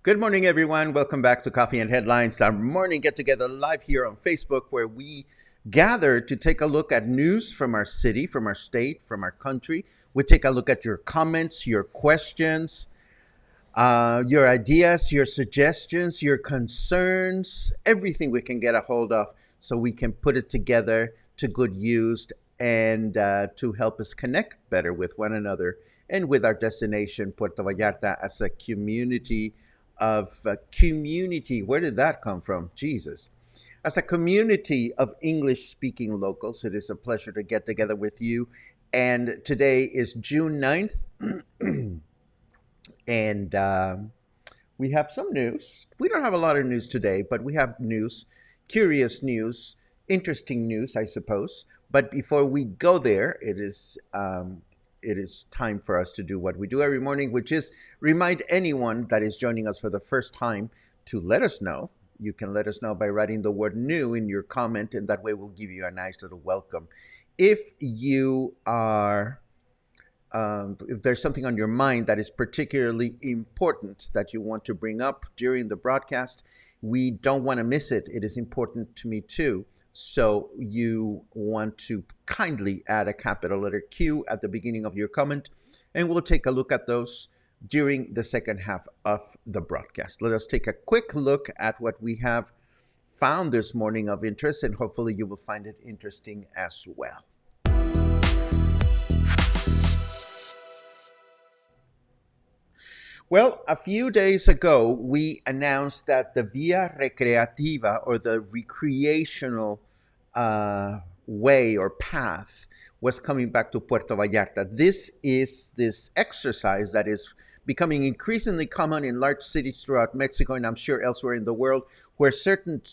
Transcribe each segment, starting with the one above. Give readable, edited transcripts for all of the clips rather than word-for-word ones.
Good morning, everyone. Welcome back to Coffee and Headlines, our morning get together live here on Facebook, where we gather to take a look at news from our city, from our state, from our country. We take a look at your comments, your questions, your ideas, your suggestions, your concerns, everything we can get a hold of so we can put it together to good use and to help us connect better with one another and with our destination, Puerto Vallarta, as a community where did that come from? Jesus. As a community of English-speaking locals, it is a pleasure to get together with you. And today is June 9th, and we have some news. We don't have a lot of news today, but we have news, curious news, interesting news, I suppose. But before we go there, it is time for us to do what we do every morning, which is remind anyone that is joining us for the first time to let us know. You can let us know by writing the word new in your comment, and that way we'll give you a nice little welcome. If you are, if there's something on your mind that is particularly important that you want to bring up during the broadcast, we don't want to miss it. It is important to me too. So you want to kindly add a capital letter Q at the beginning of your comment, and we'll take a look at those during the second half of the broadcast. Let us take a quick look at what we have found this morning of interest, and hopefully you will find it interesting as well. Well, a few days ago, we announced that the Vía Recreactiva, or the recreational way or path, was coming back to Puerto Vallarta. This is this exercise that is becoming increasingly common in large cities throughout Mexico, and I'm sure elsewhere in the world, where certain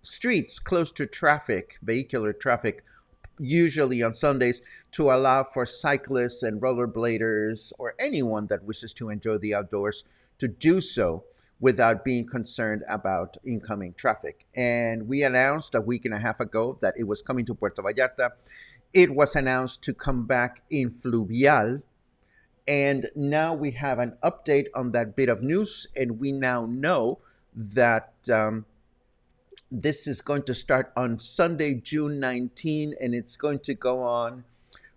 streets close to traffic, vehicular traffic, usually on Sundays, to allow for cyclists and rollerbladers or anyone that wishes to enjoy the outdoors to do so without being concerned about incoming traffic. And we announced a week and a half ago that it was coming to Puerto Vallarta. It was announced to come back in Fluvial. And now we have an update on that bit of news, and we now know that this is going to start on Sunday, June 19, and it's going to go on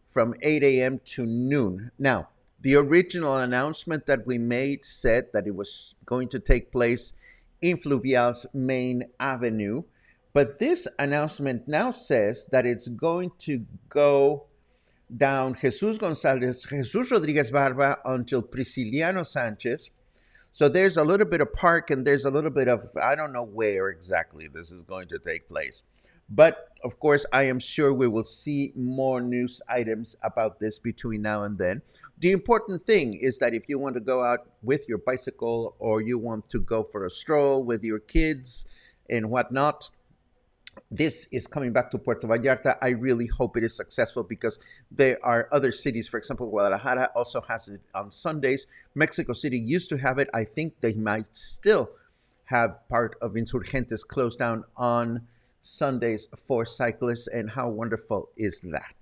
from 8 a.m. to noon. Now, the original announcement that we made said that it was going to take place in Fluvial's main avenue, but this announcement now says that it's going to go down Jesus Rodriguez Barba until Prisciliano Sanchez. So there's a little bit of park, and there's a little bit of, I don't know where exactly this is going to take place. But of course, I am sure we will see more news items about this between now and then. The important thing is that if you want to go out with your bicycle, or you want to go for a stroll with your kids and whatnot, this is coming back to Puerto Vallarta. I really hope it is successful because there are other cities. For example, Guadalajara also has it on Sundays. Mexico City used to have it. I think they might still have part of Insurgentes closed down on Sundays for cyclists. And how wonderful is that?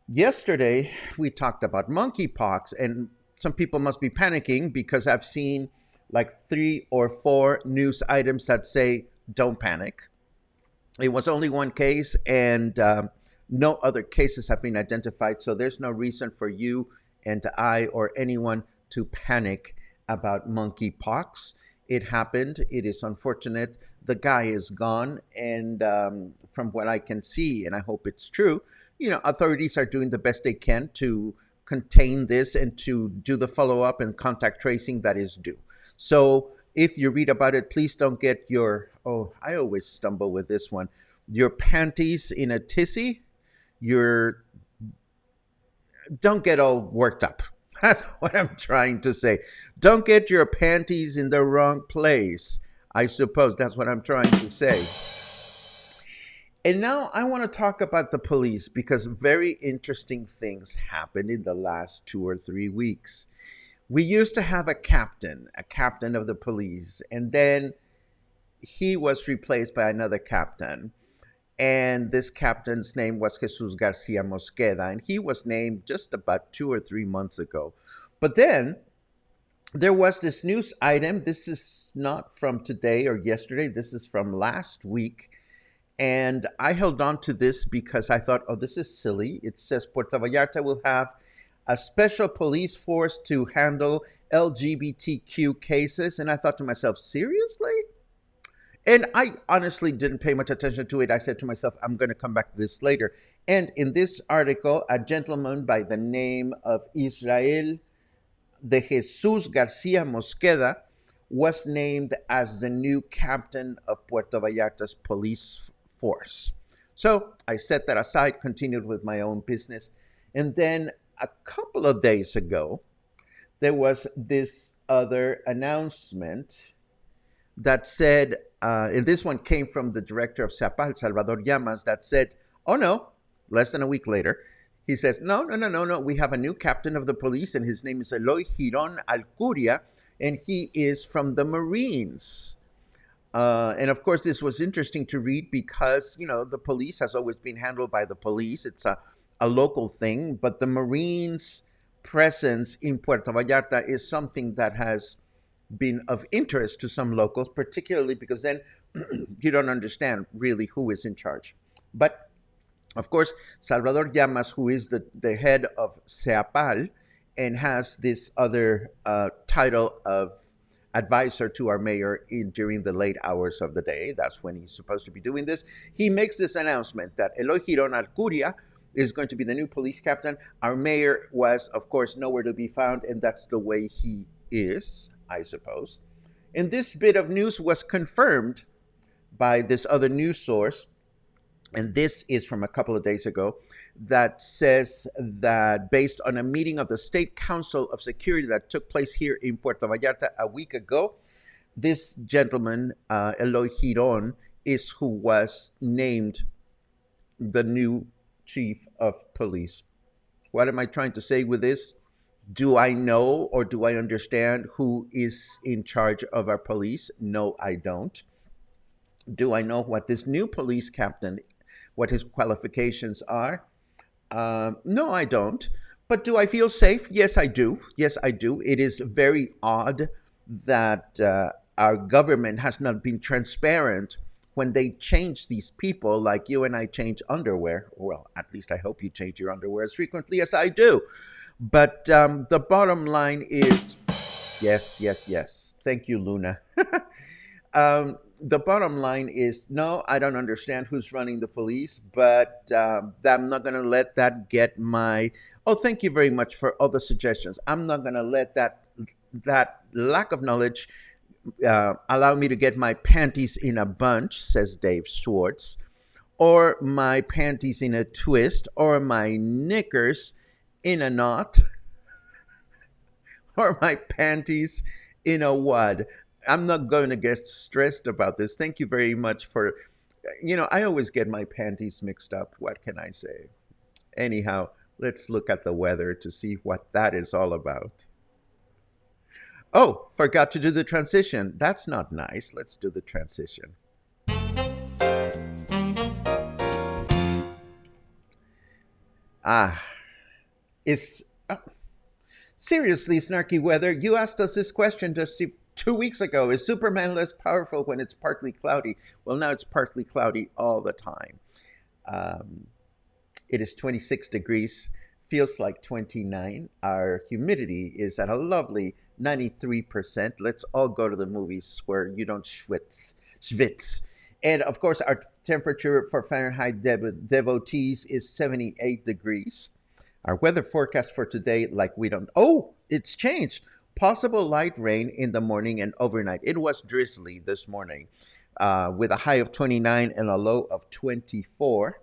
Yesterday, we talked about monkeypox, and some people must be panicking because I've seen like 3 or 4 news items that say, don't panic. It was only one case, and no other cases have been identified. So there's no reason for you and I or anyone to panic about monkeypox. It happened. It is unfortunate. The guy is gone. And from what I can see, and I hope it's true, authorities are doing the best they can to contain this and to do the follow up and contact tracing that is due. So if you read about it, please don't get your, oh, I always stumble with this one, your panties in a tizzy. Don't get all worked up. That's what I'm trying to say. Don't get your panties in the wrong place. I suppose that's what I'm trying to say. And now I want to talk about the police because very interesting things happened in the last 2 or 3 weeks. We used to have a captain of the police, and then he was replaced by another captain. And this captain's name was Jesus Garcia Mosqueda, and he was named just about 2 or 3 months ago. But then there was this news item. This is not from today or yesterday. This is from last week. And I held on to this because I thought, oh, this is silly. It says Puerto Vallarta will have a special police force to handle LGBTQ cases. And I thought to myself, seriously? And I honestly didn't pay much attention to it. I said to myself, I'm going to come back to this later. And in this article, a gentleman by the name of Israel de Jesus Garcia Mosqueda was named as the new captain of Puerto Vallarta's police force. So I set that aside, continued with my own business. And then a couple of days ago, there was this other announcement that said, and this one came from the director of CEPAL, Salvador Llamas, that said, oh no, less than a week later, he says, no, we have a new captain of the police, and his name is Eloy Giron Alcuria, and he is from the Marines. And of course, this was interesting to read because, the police has always been handled by the police. It's a local thing, but the Marines' presence in Puerto Vallarta is something that has been of interest to some locals, particularly because then you don't understand really who is in charge. But of course, Salvador Llamas, who is the head of CEPAL and has this other title of advisor to our mayor during the late hours of the day, that's when he's supposed to be doing this, he makes this announcement that Eloy Giron Alcuria is going to be the new police captain. Our mayor was, of course, nowhere to be found, and that's the way he is, I suppose. And this bit of news was confirmed by this other news source, and this is from a couple of days ago, that says that based on a meeting of the State Council of Security that took place here in Puerto Vallarta a week ago, this gentleman, Eloy Giron, is who was named the new chief of police. What am I trying to say with this? Do I know or do I understand who is in charge of our police? No, I don't. Do I know what this new police captain, what his qualifications are? No, I don't. But do I feel safe? Yes, I do. Yes, I do. It is very odd that our government has not been transparent when they change these people, like you and I change underwear. Well, at least I hope you change your underwear as frequently as I do. But the bottom line is, yes. Thank you, Luna. The bottom line is, no, I don't understand who's running the police, but I'm not going to let that get my, oh, thank you very much for all the suggestions. I'm not going to let that lack of knowledge allow me to get my panties in a bunch, says Dave Schwartz, or my panties in a twist, or my knickers in a knot, or my panties in a wad. I'm not going to get stressed about this. Thank you very much for I always get my panties mixed up. What can I say? Anyhow, let's look at the weather to see what that is all about. Oh, forgot to do the transition. That's not nice. Let's do the transition. Ah, it's seriously snarky weather. You asked us this question just 2 weeks ago. Is Superman less powerful when it's partly cloudy? Well, now it's partly cloudy all the time. Um, it is 26 degrees, feels like 29. Our humidity is at a lovely 93%. Let's all go to the movies where you don't schwitz. And of course, our temperature for Fahrenheit devotees is 78 degrees. Our weather forecast for today, like we don't. Oh, it's changed. Possible light rain in the morning and overnight. It was drizzly this morning with a high of 29 and a low of 24.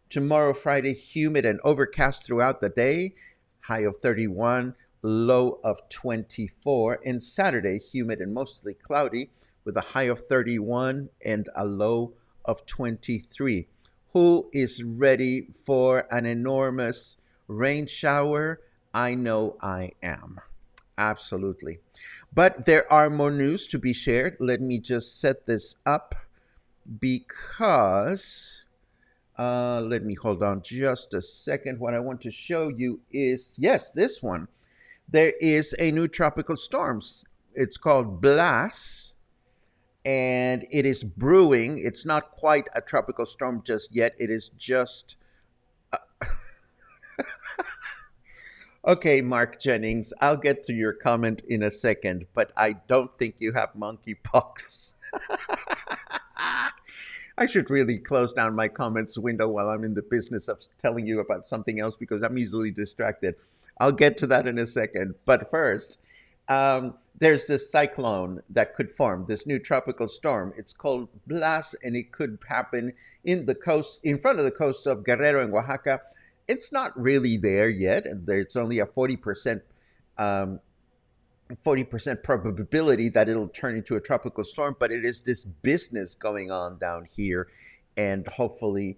Tomorrow, Friday, humid and overcast throughout the day, high of 31, low of 24. And Saturday, humid and mostly cloudy with a high of 31 and a low of 23. Who is ready for an enormous rain shower? I know I am. Absolutely. But there are more news to be shared. Let me just set this up because let me hold on just a second. What I want to show you is, yes, this one. There is a new tropical storm. It's called Blas, and it is brewing. It's not quite a tropical storm just yet. It is just. Okay, Mark Jennings, I'll get to your comment in a second, but I don't think you have monkeypox. I should really close down my comments window while I'm in the business of telling you about something else because I'm easily distracted. I'll get to that in a second. But first, there's this cyclone that could form, this new tropical storm. It's called Blas, and it could happen in the coast, in front of the coast of Guerrero and Oaxaca. It's not really there yet. There's only a 40% 40% probability that it'll turn into a tropical storm, but it is this business going on down here, and hopefully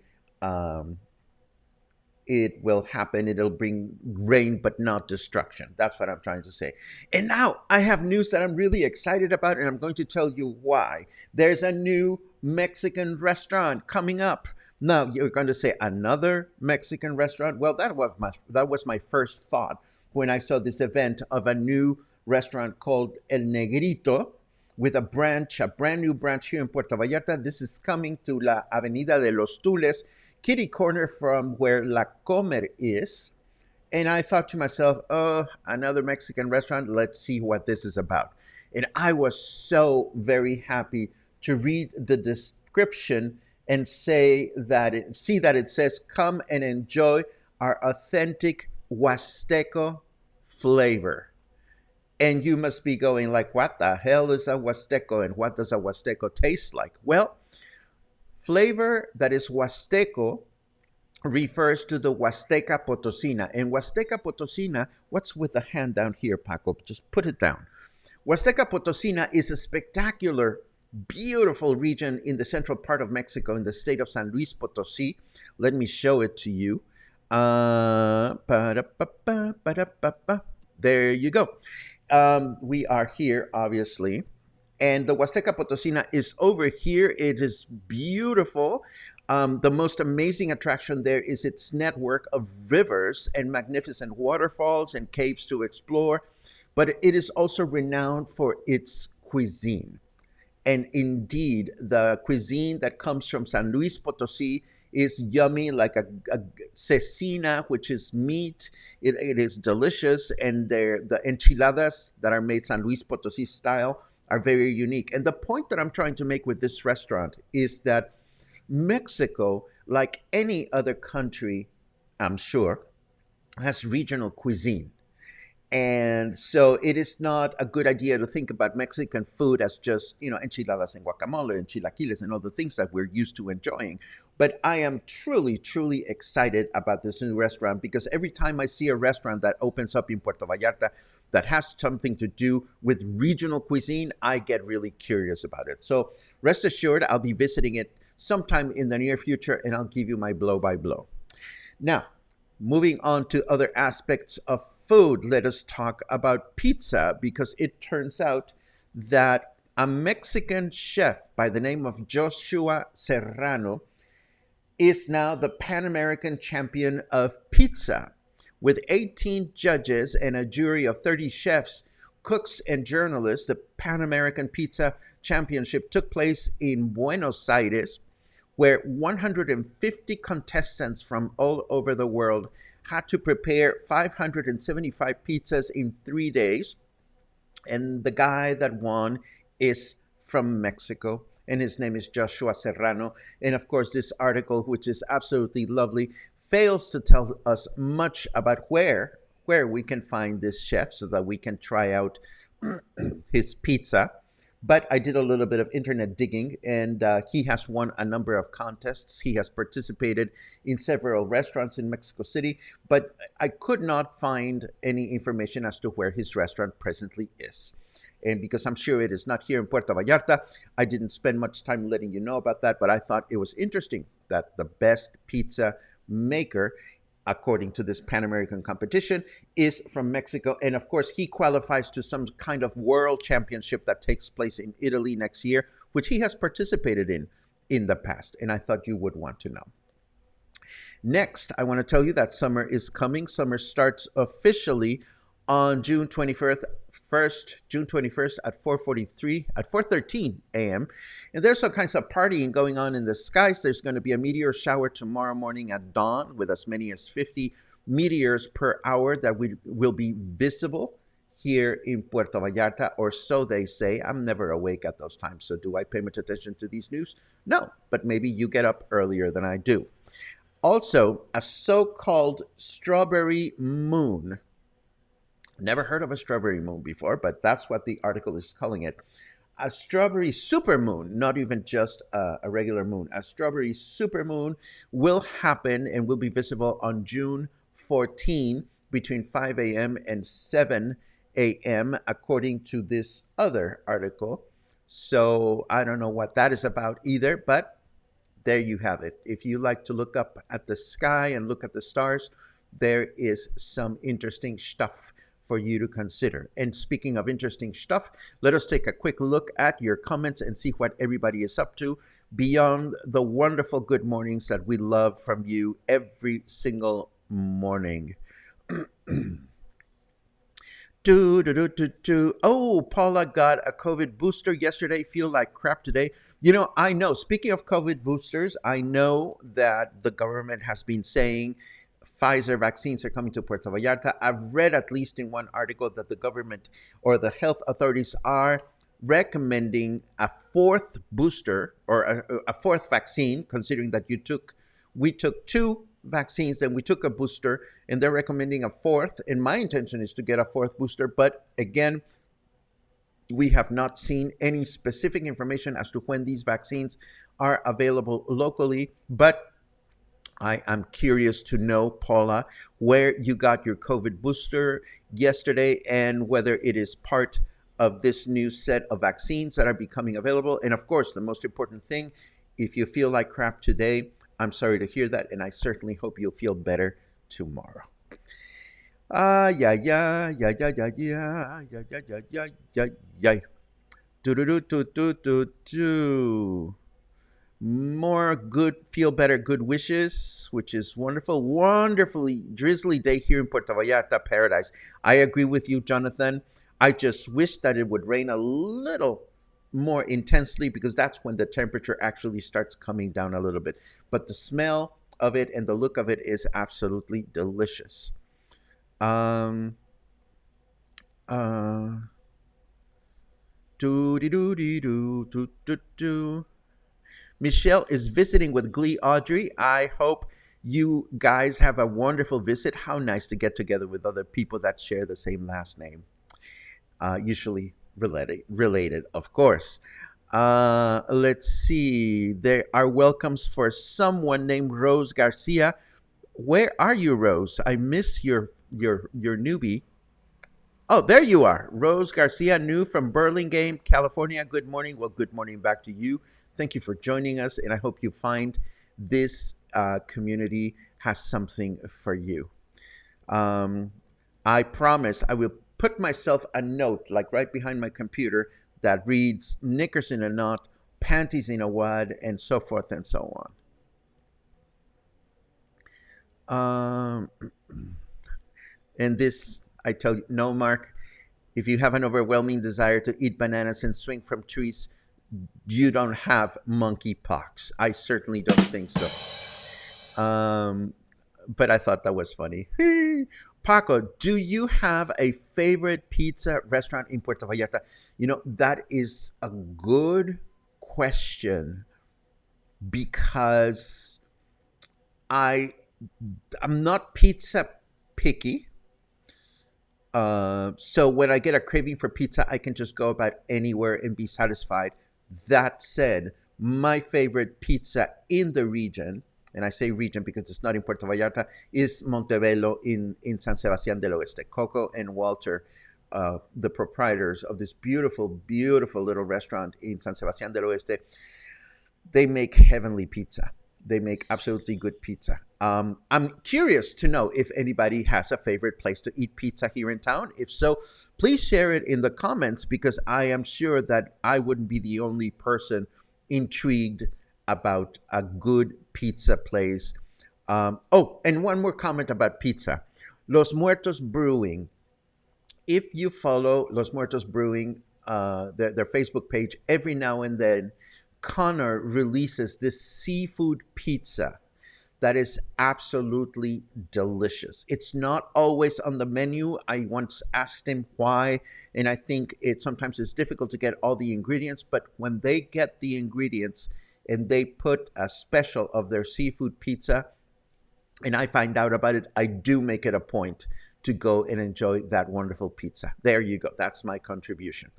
it will happen. It'll bring rain, but not destruction. That's what I'm trying to say. And now I have news that I'm really excited about, and I'm going to tell you why. There's a new Mexican restaurant coming up. Now you're going to say another Mexican restaurant. Well, that was my first thought when I saw this event of a new restaurant called El Negrito with a brand new branch here in Puerto Vallarta. This is coming to La Avenida de los Tules, kitty corner from where La Comer is. And I thought to myself, oh, another Mexican restaurant. Let's see what this is about. And I was so very happy to read the description and see that it says, come and enjoy our authentic Huasteco flavor. And you must be going like, what the hell is a Huasteco and what does a Huasteco taste like? Well, flavor that is Huasteco refers to the Huasteca Potosina. And Huasteca Potosina, what's with the hand down here, Paco? Just put it down. Huasteca Potosina is a spectacular, beautiful region in the central part of Mexico in the state of San Luis Potosí. Let me show it to you. There you go. We are here, obviously. And the Huasteca Potosina is over here. It is beautiful. The most amazing attraction there is its network of rivers and magnificent waterfalls and caves to explore. But it is also renowned for its cuisine. And indeed, the cuisine that comes from San Luis Potosí is yummy, like a cecina, which is meat. It is delicious, and the enchiladas that are made San Luis Potosí style are very unique. And the point that I'm trying to make with this restaurant is that Mexico, like any other country, I'm sure, has regional cuisine. And so it is not a good idea to think about Mexican food as just, enchiladas and guacamole and chilaquiles and all the things that we're used to enjoying. But I am truly, truly excited about this new restaurant because every time I see a restaurant that opens up in Puerto Vallarta that has something to do with regional cuisine, I get really curious about it. So rest assured, I'll be visiting it sometime in the near future, and I'll give you my blow by blow. Now, moving on to other aspects of food, let us talk about pizza, because it turns out that a Mexican chef by the name of Joshua Serrano is now the Pan American champion of pizza. With 18 judges and a jury of 30 chefs, cooks, and journalists, the Pan American Pizza Championship took place in Buenos Aires, where 150 contestants from all over the world had to prepare 575 pizzas in 3 days. And the guy that won is from Mexico, and his name is Joshua Serrano. And of course, this article, which is absolutely lovely, fails to tell us much about where we can find this chef so that we can try out his pizza. But I did a little bit of internet digging, and he has won a number of contests. He has participated in several restaurants in Mexico City, but I could not find any information as to where his restaurant presently is. And because I'm sure it is not here in Puerto Vallarta, I didn't spend much time letting you know about that, but I thought it was interesting that the best pizza maker, according to this Pan American competition, is from Mexico. And of course, he qualifies to some kind of world championship that takes place in Italy next year, which he has participated in the past. And I thought you would want to know. Next, I want to tell you that summer is coming. Summer starts officially on June 21st, June 21st at 4:13 a.m. And there's all kinds of partying going on in the skies. There's going to be a meteor shower tomorrow morning at dawn with as many as 50 meteors per hour that will be visible here in Puerto Vallarta, or so they say. I'm never awake at those times, so do I pay much attention to these news? No, but maybe you get up earlier than I do. Also, a so-called strawberry moon. Never heard of a strawberry moon before, but that's what the article is calling it. A strawberry supermoon, not even just a regular moon. A strawberry supermoon will happen and will be visible on June 14 between 5 a.m. and 7 a.m., according to this other article. So I don't know what that is about either, but there you have it. If you like to look up at the sky and look at the stars, there is some interesting stuff for you to consider. And speaking of interesting stuff, let us take a quick look at your comments and see what everybody is up to beyond the wonderful good mornings that we love from you every single morning. Oh, Paula got a COVID booster yesterday. Feel like crap today. You know, I know. Speaking of COVID boosters, I know that the government has been saying Pfizer vaccines are coming to Puerto Vallarta. I've read at least in one article that the government or the health authorities are recommending a fourth booster or a fourth vaccine, considering that we took two vaccines, then we took a booster, and they're recommending a fourth. And my intention is to get a fourth booster. But again, we have not seen any specific information as to when these vaccines are available locally. But I am curious to know, Paula, where you got your COVID booster yesterday and whether it is part of this new set of vaccines that are becoming available. And of course, the most important thing, if you feel like crap today, I'm sorry to hear that, and I certainly hope you'll feel better tomorrow. Yeah, yeah, yeah, yeah, yeah, yeah, yeah, yeah, yeah, yeah, yeah, yeah. Do do do do do do do. More good, feel better, good wishes, which is wonderful. Wonderfully drizzly day here in Puerto Vallarta, paradise. I agree with you, Jonathan. I just wish that it would rain a little more intensely, because that's when the temperature actually starts coming down a little bit. But the smell of it and the look of it is absolutely delicious. Do do do do do do do. Michelle is visiting with Glee Audrey. I hope you guys have a wonderful visit. How nice to get together with other people that share the same last name. Usually related, of course. Let's see. There are welcomes for someone named Rose Garcia. Where are you, Rose? I miss your newbie. Oh, there you are. Rose Garcia, new from Burlingame, California. Good morning. Well, good morning back to you. Thank you for joining us, and I hope you find this community has something for you. Um, I promise I will put myself a note, like right behind my computer, that reads knickers in a knot, panties in a wad, and so forth and so on. And this, I tell you, no, Mark, if you have an overwhelming desire to eat bananas and swing from trees, you don't have monkeypox. I certainly don't think so. But I thought that was funny. Paco, do you have a favorite pizza restaurant in Puerto Vallarta? That is a good question because I I'm not pizza picky. So when I get a craving for pizza, I can just go about anywhere and be satisfied. That said, my favorite pizza in the region, and I say region because it's not in Puerto Vallarta, is Montebello in San Sebastián del Oeste. Coco and Walter, the proprietors of this beautiful, beautiful little restaurant in San Sebastián del Oeste, they make heavenly pizza. They make absolutely good pizza. I'm curious to know if anybody has a favorite place to eat pizza here in town. If so, please share it in the comments because I am sure that I wouldn't be the only person intrigued about a good pizza place. Oh, and one more comment about pizza. Los Muertos Brewing. If you follow Los Muertos Brewing, their Facebook page, every now and then, Connor releases this seafood pizza that is absolutely delicious. It's not always on the menu. I once asked him why, and I think it sometimes is difficult to get all the ingredients, but when they get the ingredients and they put a special of their seafood pizza, and I find out about it, I do make it a point to go and enjoy that wonderful pizza. There you go. That's my contribution.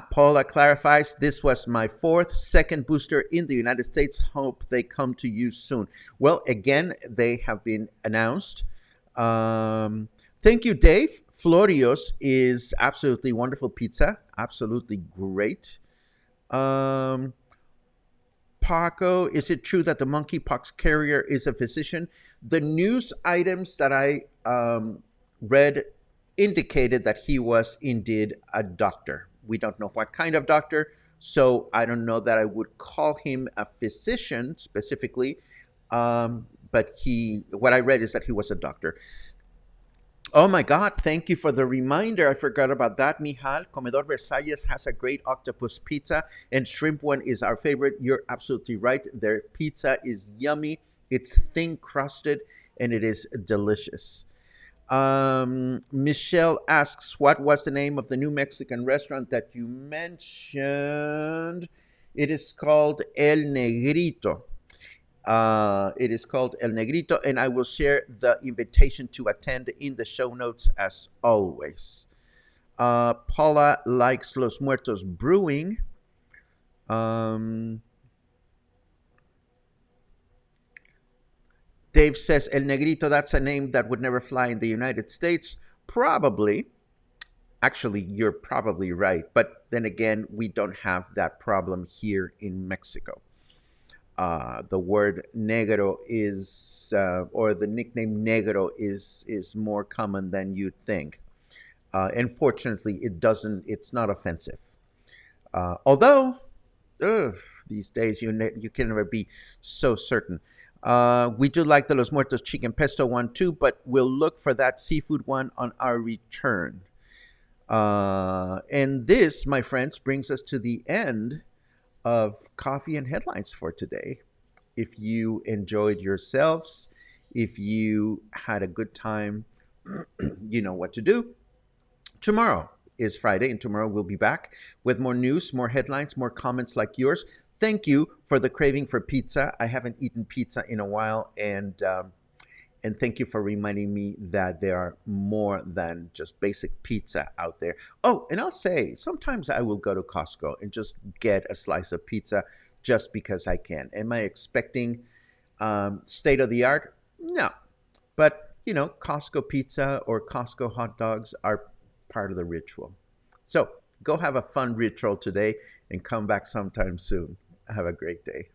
Paula clarifies, this was my second booster in the United States. Hope they come to you soon. Well, again, they have been announced. Thank you, Dave. Florio's is absolutely wonderful pizza. Absolutely great. Paco, is it true that the monkeypox carrier is a physician? The news items that I read indicated that he was indeed a doctor. We don't know what kind of doctor, so I don't know that I would call him a physician specifically. But what I read is that he was a doctor. Oh my God, thank you for the reminder. I forgot about that, Mijal. Comedor Versalles has a great octopus pizza, and shrimp one is our favorite. You're absolutely right. Their pizza is yummy. It's thin crusted, and it is delicious. Michelle asks, what was the name of the new Mexican restaurant that you mentioned? It is called El Negrito. It is called El Negrito, and I will share the invitation to attend in the show notes as always. Paula likes Los Muertos Brewing. Dave says El Negrito, that's a name that would never fly in the United States. Probably. Actually, you're probably right. But then again, we don't have that problem here in Mexico. The word negro is, or the nickname negro is more common than you'd think. And fortunately, it's not offensive. Although, these days you can never be so certain. We do like the Los Muertos chicken pesto one too, but we'll look for that seafood one on our return. And this, my friends, brings us to the end of Coffee and Headlines for today. If you enjoyed yourselves, if you had a good time, you know what to do. Tomorrow is Friday, and tomorrow we'll be back with more news, more headlines, more comments like yours. Thank you for the craving for pizza. I haven't eaten pizza in a while, and thank you for reminding me that there are more than just basic pizza out there. Oh, and I'll say, sometimes I will go to Costco and just get a slice of pizza just because I can. Am I expecting state of the art? No. But, Costco pizza or Costco hot dogs are part of the ritual. So go have a fun ritual today and come back sometime soon. Have a great day.